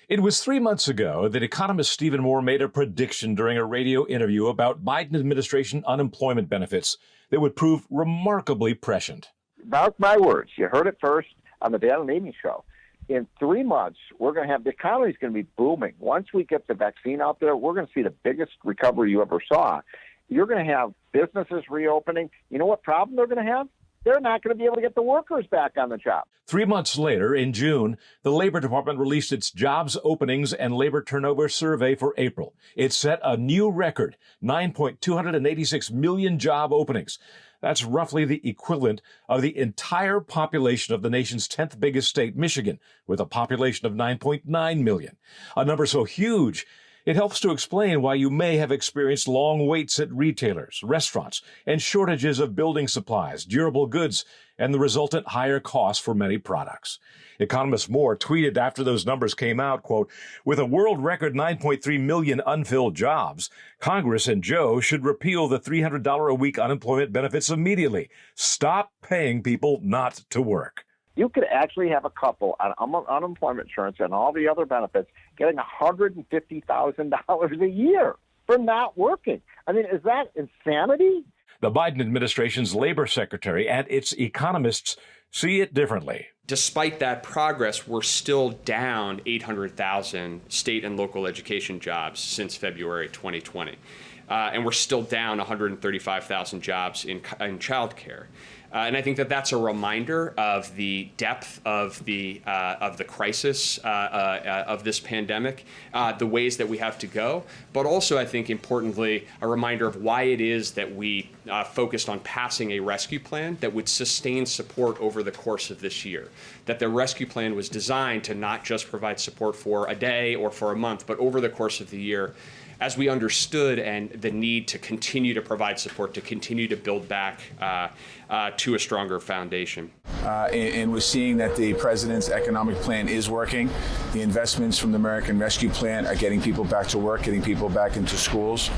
It was 3 months ago that economist Stephen Moore made a prediction during a radio interview about Biden administration unemployment benefits that would prove remarkably prescient. Mark my words, you heard it first on the Dan and Amy show. In 3 months, we're going to have, the economy is going to be booming. Once we get the vaccine out there, we're going to see the biggest recovery you ever saw. You're going to have businesses reopening. You know what problem they're going to have? They're not going to be able to get the workers back on the job. 3 months later, in June, the Labor Department released its jobs openings and labor turnover survey for April. It set a new record, 9.286 million job openings. That's roughly the equivalent of the entire population of the nation's 10th biggest state, Michigan, with a population of 9.9 million. A number so huge, it helps to explain why you may have experienced long waits at retailers, restaurants, and shortages of building supplies, durable goods, and the resultant higher costs for many products. Economist Moore tweeted after those numbers came out, quote, "With a world record 9.3 million unfilled jobs, Congress and Joe should repeal the $300 a week unemployment benefits immediately. Stop paying people not to work." You could actually have a couple on unemployment insurance and all the other benefits getting $150,000 a year for not working. I mean, is that insanity? The Biden administration's labor secretary and its economists see it differently. Despite that progress, we're still down 800,000 state and local education jobs since February 2020. And we're still down 135,000 jobs in childcare. And I think that that's a reminder of the depth of the crisis of this pandemic, the ways that we have to go, but also I think importantly a reminder of why it is that we focused on passing a rescue plan that would sustain support over the course of this year. That the rescue plan was designed to not just provide support for a day or for a month, but over the course of the year, as we understood and the need to continue to provide support, to continue to build back to a stronger foundation. And we're seeing that the president's economic plan is working. The investments from the American Rescue Plan are getting people back to work, getting people back into schools.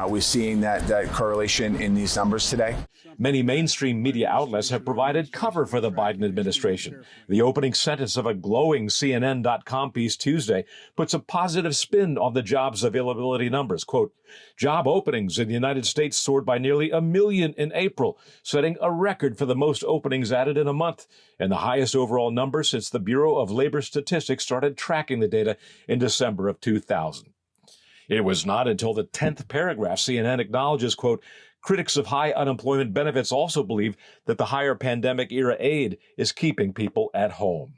We're seeing that correlation in these numbers today. Many mainstream media outlets have provided cover for the Biden administration. The opening sentence of a glowing CNN.com piece Tuesday puts a positive spin on the jobs availability numbers. Quote, "Job openings in the United States soared by nearly 1 million in April, setting a record for the most openings added in a month, and the highest overall number since the Bureau of Labor Statistics started tracking the data in December of 2000. It was not until the 10th paragraph CNN acknowledges, quote, "Critics of high unemployment benefits also believe that the higher pandemic-era aid is keeping people at home."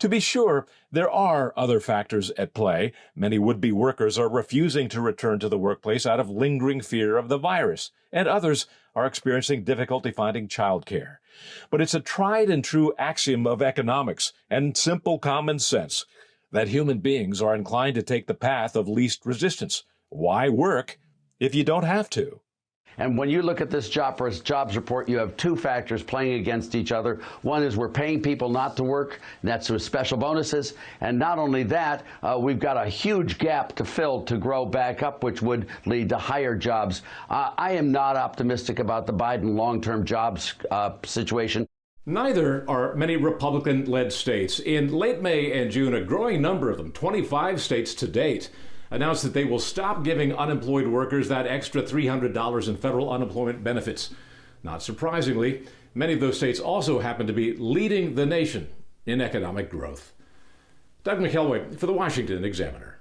To be sure, there are other factors at play. Many would-be workers are refusing to return to the workplace out of lingering fear of the virus, and others are experiencing difficulty finding childcare. But it's a tried-and-true axiom of economics and simple common sense that human beings are inclined to take the path of least resistance. Why work if you don't have to? And when you look at this jobs report, you have two factors playing against each other. One is we're paying people not to work, and that's with special bonuses. And not only that, we've got a huge gap to fill to grow back up, which would lead to higher jobs. I am not optimistic about the Biden long-term jobs situation. Neither are many Republican-led states. In late May and June, a growing number of them, 25 states to date, announced that they will stop giving unemployed workers that extra $300 in federal unemployment benefits. Not surprisingly, many of those states also happen to be leading the nation in economic growth. Doug McKelway for the Washington Examiner.